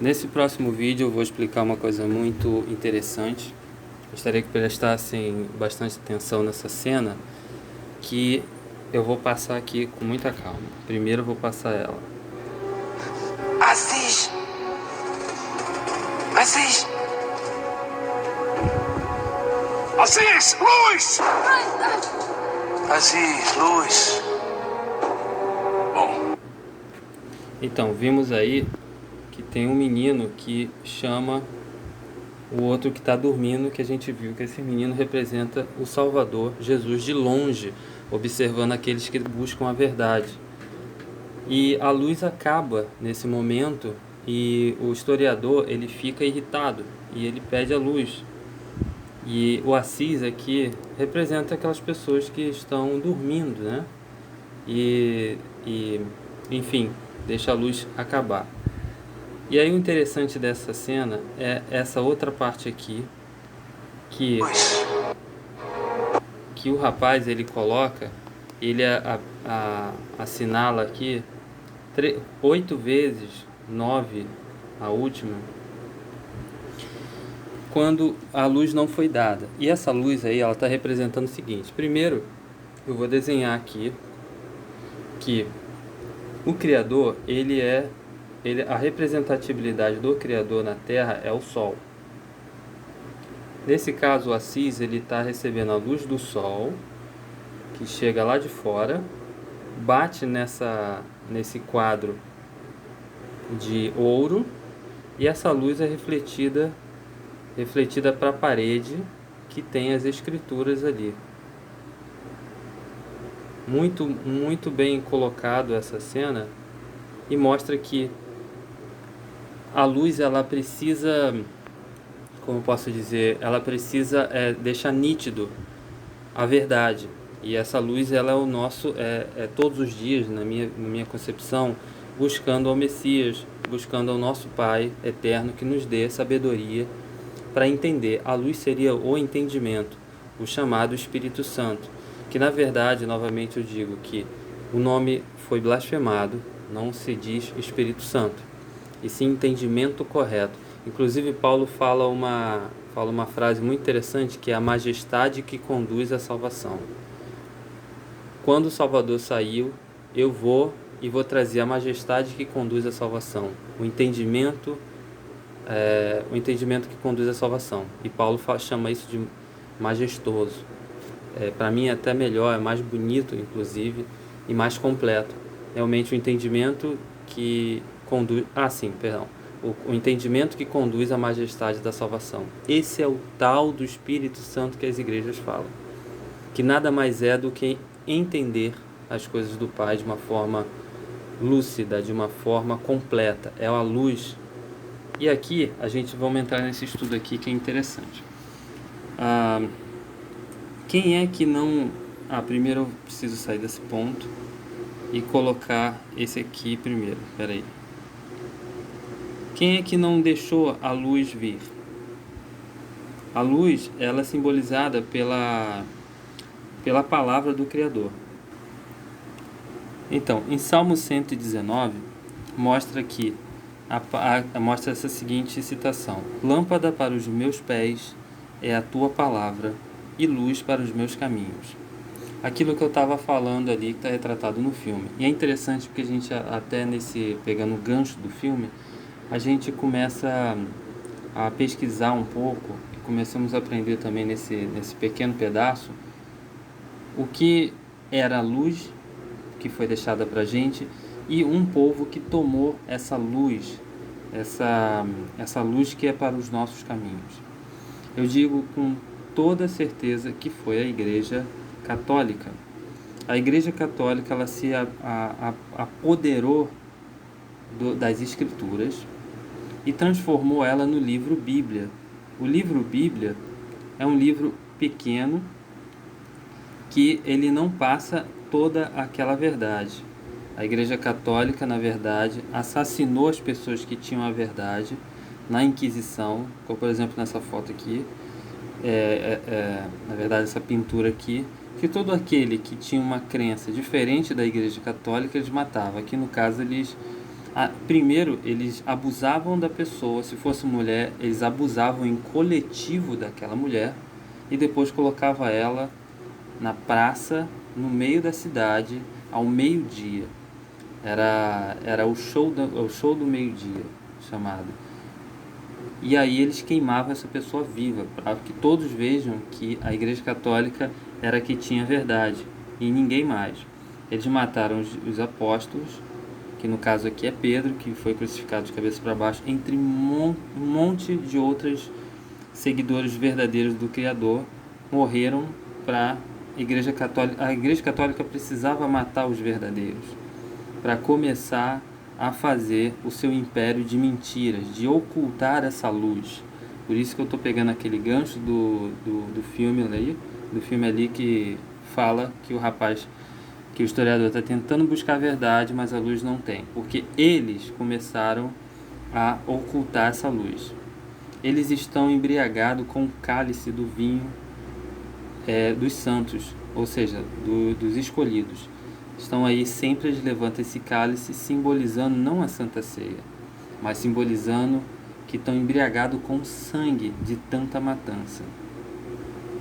Nesse próximo vídeo eu vou explicar uma coisa muito interessante. Gostaria que prestassem bastante atenção nessa cena, que eu vou passar aqui com muita calma. Primeiro eu vou passar ela. Aziz! Aziz! Aziz! Luz! Aziz, luz! Bom. Então, vimos aí que tem um menino que chama o outro que está dormindo, que a gente viu que esse menino representa o Salvador, Jesus, de longe, observando aqueles que buscam a verdade. E a luz acaba nesse momento e o historiador ele fica irritado e ele pede a luz. E o Assis aqui representa aquelas pessoas que estão dormindo, né? Enfim, deixa a luz acabar. E aí o interessante dessa cena é essa outra parte aqui, que o rapaz ele coloca, ele assinala aqui 8 vezes, 9 a última, quando a luz não foi dada. E essa luz aí, ela está representando o seguinte: primeiro, eu vou desenhar aqui que o Criador, a representatividade do Criador na Terra é o Sol. Nesse caso, o Assis ele está recebendo a luz do Sol, que chega lá de fora, bate nesse quadro de ouro, e essa luz é refletida para a parede que tem as escrituras ali. Muito, muito bem colocado essa cena, e mostra que a luz ela precisa, como posso dizer, ela precisa deixar nítido a verdade. E essa luz ela é o nosso, todos os dias, na minha concepção, buscando ao Messias, buscando ao nosso Pai eterno que nos dê sabedoria para entender. A luz seria o entendimento, o chamado Espírito Santo, que na verdade, novamente eu digo que o nome foi blasfemado, não se diz Espírito Santo, e sim entendimento correto. Inclusive Paulo fala uma frase muito interessante, que é a majestade que conduz à salvação. Quando o Salvador saiu, eu vou trazer a majestade que conduz à salvação, o entendimento que conduz à salvação. E Paulo chama isso de majestoso. Para mim é até melhor, é mais bonito inclusive, e mais completo. Realmente o entendimento que conduz... o entendimento que conduz à majestade da salvação. Esse é o tal do Espírito Santo que as igrejas falam, que nada mais é do que entender as coisas do Pai de uma forma lúcida, de uma forma completa. É a luz. E aqui vamos entrar nesse estudo aqui que é interessante. Quem é que não... primeiro eu preciso sair desse ponto e colocar esse aqui primeiro. Espera aí. Quem é que não deixou a luz vir? A luz, ela é simbolizada pela palavra do Criador. Então, em Salmo 119, mostra essa seguinte citação: lâmpada para os meus pés é a tua palavra e luz para os meus caminhos. Aquilo que eu estava falando ali, que está retratado no filme. E é interessante porque a gente até pegando o gancho do filme, a gente começa a pesquisar um pouco e começamos a aprender também nesse pequeno pedaço o que era a luz que foi deixada para a gente e um povo que tomou essa luz, essa luz que é para os nossos caminhos. Eu digo com toda certeza que foi a Igreja Católica. A Igreja Católica ela se apoderou das Escrituras e transformou ela no livro Bíblia. O livro Bíblia é um livro pequeno que ele não passa toda aquela verdade. A Igreja Católica, na verdade, assassinou as pessoas que tinham a verdade na Inquisição, como por exemplo nessa foto aqui, na verdade essa pintura aqui, que todo aquele que tinha uma crença diferente da Igreja Católica eles matavam. Aqui no caso eles Primeiro, eles abusavam da pessoa. Se fosse mulher, eles abusavam em coletivo daquela mulher e depois colocava ela na praça, no meio da cidade, ao meio-dia. Era o show do meio-dia, chamado. E aí eles queimavam essa pessoa viva, para que todos vejam que a Igreja Católica era a que tinha verdade, e ninguém mais. Eles mataram os apóstolos, que no caso aqui é Pedro, que foi crucificado de cabeça para baixo, entre um monte de outros seguidores verdadeiros do Criador, morreram para a Igreja Católica. A Igreja Católica precisava matar os verdadeiros, para começar a fazer o seu império de mentiras, de ocultar essa luz. Por isso que eu estou pegando aquele gancho do filme ali que fala que o rapaz, que o historiador está tentando buscar a verdade, mas a luz não tem, porque eles começaram a ocultar essa luz. Eles estão embriagados com o cálice do vinho dos santos, ou seja, dos escolhidos. Estão aí, sempre eles levantam esse cálice simbolizando não a Santa Ceia, mas simbolizando que estão embriagados com sangue de tanta matança.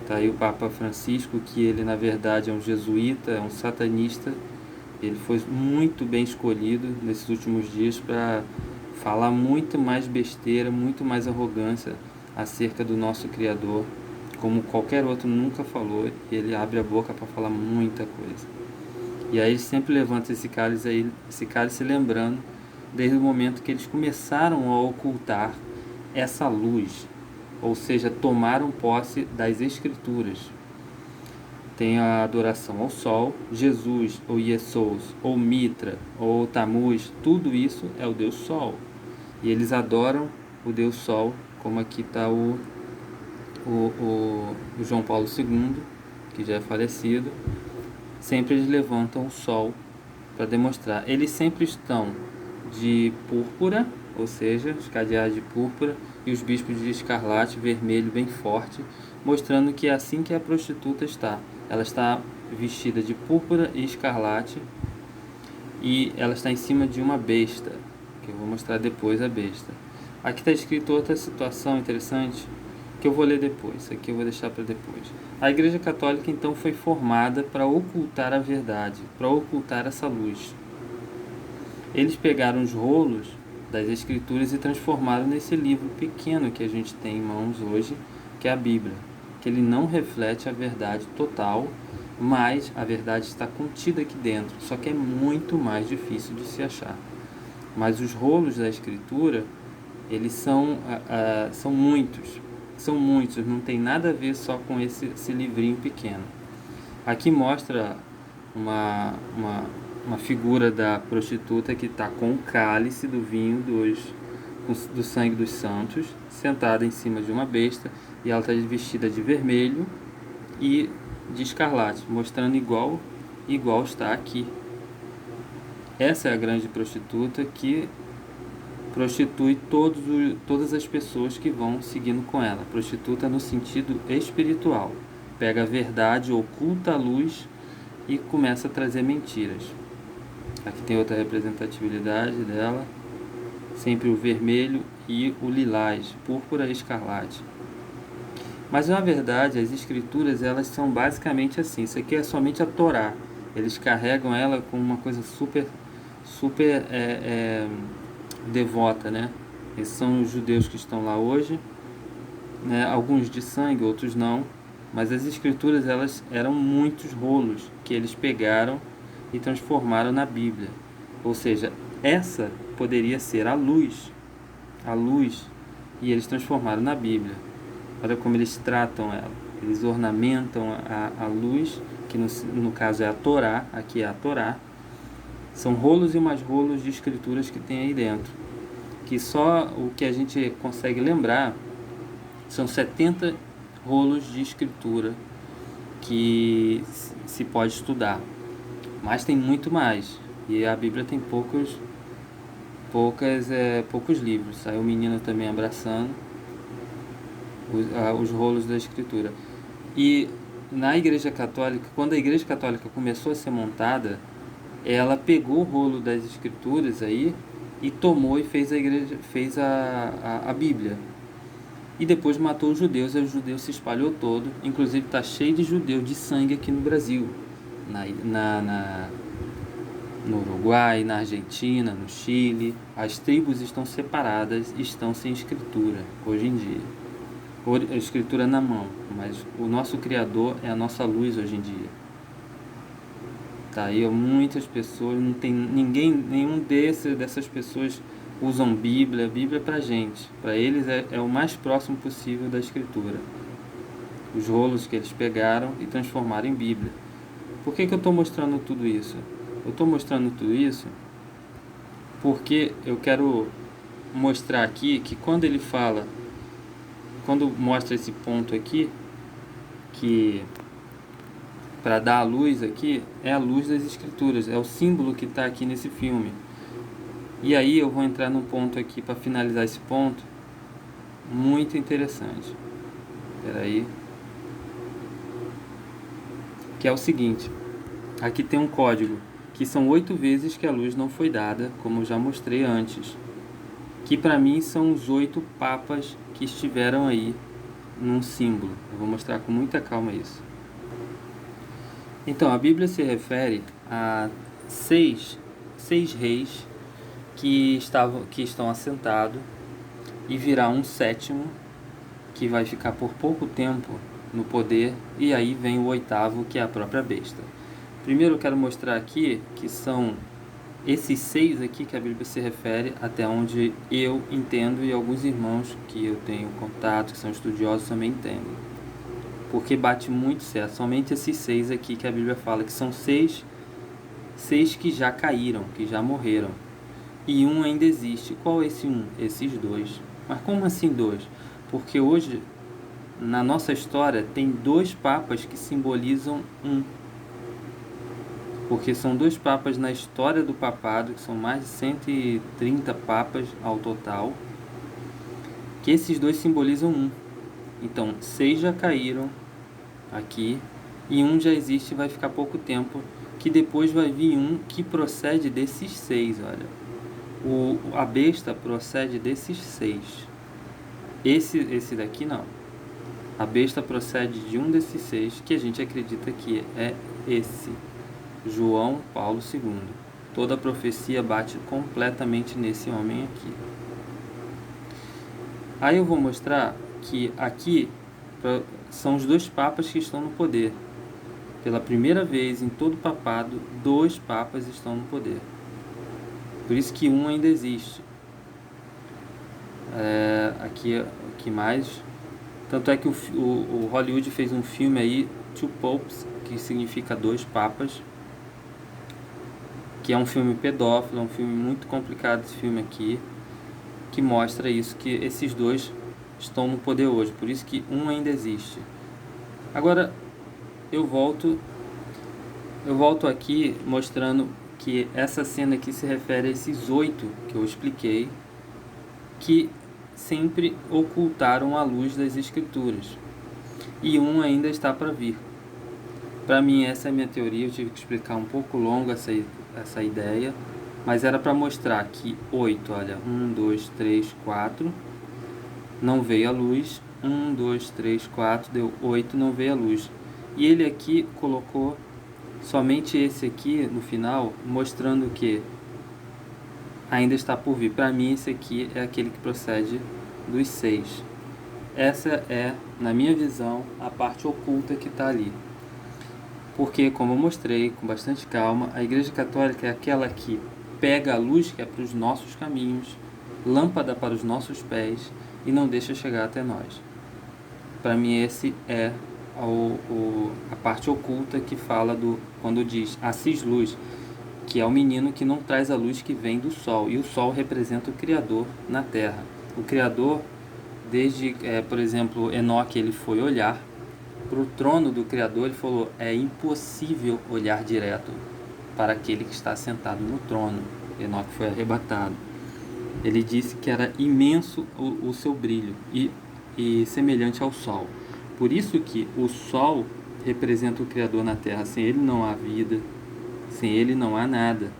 Está aí o Papa Francisco, que ele na verdade é um jesuíta, é um satanista. Ele foi muito bem escolhido nesses últimos dias para falar muito mais besteira, muito mais arrogância acerca do nosso Criador, como qualquer outro nunca falou. Ele abre a boca para falar muita coisa. E aí eles sempre levantam esse cálice lembrando desde o momento que eles começaram a ocultar essa luz, ou seja, tomaram posse das Escrituras. Tem a adoração ao Sol, Jesus, ou Iesous, ou Mitra, ou Tamuz, tudo isso é o Deus Sol. E eles adoram o Deus Sol, como aqui está o João Paulo II, que já é falecido. Sempre eles levantam o sol para demonstrar. Eles sempre estão de púrpura, ou seja, os cadeados de púrpura, e os bispos de escarlate, vermelho, bem forte, mostrando que é assim que a prostituta está. Ela está vestida de púrpura e escarlate, e ela está em cima de uma besta, que eu vou mostrar depois a besta. Aqui está escrito outra situação interessante, que eu vou ler depois. Isso aqui eu vou deixar para depois. A Igreja Católica então foi formada para ocultar a verdade, para ocultar essa luz. Eles pegaram os rolos das Escrituras e transformaram nesse livro pequeno que a gente tem em mãos hoje, que é a Bíblia, que ele não reflete a verdade total, mas a verdade está contida aqui dentro, só que é muito mais difícil de se achar. Mas os rolos da Escritura, eles são muitos, não tem nada a ver só com esse livrinho pequeno. Aqui mostra uma figura da prostituta que está com o cálice do vinho do sangue dos santos, sentada em cima de uma besta, e ela está vestida de vermelho e de escarlate, mostrando igual está aqui. Essa é a grande prostituta que prostitui todas as pessoas que vão seguindo com ela. Prostituta no sentido espiritual. Pega a verdade, oculta a luz e começa a trazer mentiras. Aqui tem outra representatividade dela. Sempre o vermelho e o lilás, púrpura e escarlate. Mas na verdade as escrituras elas são basicamente assim. Isso aqui é somente a Torá. Eles carregam ela como uma coisa super devota, né? Esses são os judeus que estão lá hoje, né? Alguns de sangue, outros não, mas as escrituras elas eram muitos rolos que eles pegaram e transformaram na Bíblia. Ou seja, essa poderia ser a luz, e eles transformaram na Bíblia. Olha como eles tratam ela. Eles ornamentam a luz, que no caso é a Torá, aqui é a Torá. São rolos e mais rolos de escrituras que tem aí dentro. Que só o que a gente consegue lembrar são 70 rolos de escritura que se pode estudar. Mas tem muito mais. E a Bíblia tem poucos livros. Aí o menino também abraçando os rolos da escritura. E na Igreja Católica, quando a Igreja Católica começou a ser montada, ela pegou o rolo das escrituras aí e tomou e fez a igreja, fez a Bíblia. E depois matou os judeus, e os judeus se espalhou todo, inclusive está cheio de judeu de sangue aqui no Brasil, no Uruguai, na Argentina, no Chile. As tribos estão separadas, estão sem escritura hoje em dia. A escritura na mão, mas o nosso Criador é a nossa luz hoje em dia. Tá aí, muitas pessoas, não tem ninguém, nenhum dessas pessoas usam Bíblia. A Bíblia é pra gente, para eles é o mais próximo possível da escritura. Os rolos que eles pegaram e transformaram em Bíblia. Por que eu estou mostrando tudo isso? Eu estou mostrando tudo isso porque eu quero mostrar aqui que quando ele fala, quando mostra esse ponto aqui, que para dar a luz aqui, é a luz das escrituras, é o símbolo que está aqui nesse filme. E aí eu vou entrar num ponto aqui para finalizar esse ponto, muito interessante. Espera aí. Que é o seguinte, aqui tem um código, que são 8 vezes que a luz não foi dada, como eu já mostrei antes. Que para mim são os 8 papas que estiveram aí num símbolo. Eu vou mostrar com muita calma isso. Então, a Bíblia se refere a seis reis que estão assentados, e virá um sétimo que vai ficar por pouco tempo no poder, e aí vem o oitavo, que é a própria besta. Primeiro eu quero mostrar aqui que são esses 6 aqui que a Bíblia se refere, até onde eu entendo, e alguns irmãos que eu tenho contato, que são estudiosos, também entendem. Porque bate muito certo, somente esses 6 aqui que a Bíblia fala, que são 6 que já caíram, que já morreram. E um ainda existe. Qual é esse um? Esses 2. Mas como assim 2? Porque hoje, na nossa história, tem 2 papas que simbolizam um. Porque são 2 papas na história do papado, que são mais de 130 papas ao total, que esses 2 simbolizam um. Então, 6 já caíram aqui, e um já existe e vai ficar pouco tempo, que depois vai vir um que procede desses 6, olha. A besta procede desses 6. Esse daqui não. A besta procede de um desses 6, que a gente acredita que é esse. João Paulo II. Toda a profecia bate completamente nesse homem aqui. Aí eu vou mostrar que aqui são os 2 papas que estão no poder. Pela primeira vez em todo o papado, 2 papas estão no poder. Por isso que um ainda existe. Aqui mais. Tanto é que o Hollywood fez um filme aí, Two Popes, que significa 2 papas, que é um filme pedófilo, é um filme muito complicado esse filme aqui, que mostra isso, que esses 2 estão no poder hoje, por isso que um ainda existe. Agora eu volto aqui mostrando que essa cena aqui se refere a esses 8 que eu expliquei, que sempre ocultaram a luz das escrituras, e um ainda está para vir. Para mim, essa é a minha teoria. Eu tive que explicar um pouco longo essa ideia, mas era para mostrar que 8, olha, 1, 2, 3, 4, não veio a luz. 1, 2, 3, 4, deu 8, não veio a luz. E ele aqui colocou somente esse aqui no final, mostrando que ainda está por vir. Para mim, esse aqui é aquele que procede dos 6. Essa é, na minha visão, a parte oculta que está ali. Porque, como eu mostrei com bastante calma, a Igreja Católica é aquela que pega a luz que é para os nossos caminhos, lâmpada para os nossos pés, e não deixa chegar até nós. Para mim, esse é a parte oculta que fala quando diz Assis Luz, que é o menino que não traz a luz que vem do sol, e o sol representa o Criador na Terra. O Criador, desde, por exemplo, Enoque, ele foi olhar para o trono do Criador, ele falou, é impossível olhar direto para aquele que está sentado no trono. Enoque foi arrebatado. Ele disse que era imenso o seu brilho e semelhante ao sol. Por isso que o sol representa o Criador na Terra. Sem ele não há vida, sem ele não há nada.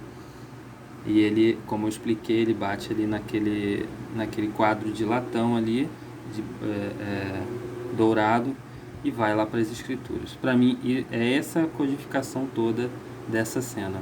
E ele, como eu expliquei, ele bate ali naquele quadro de latão ali, dourado, e vai lá para as escrituras. Para mim, é essa a codificação toda dessa cena.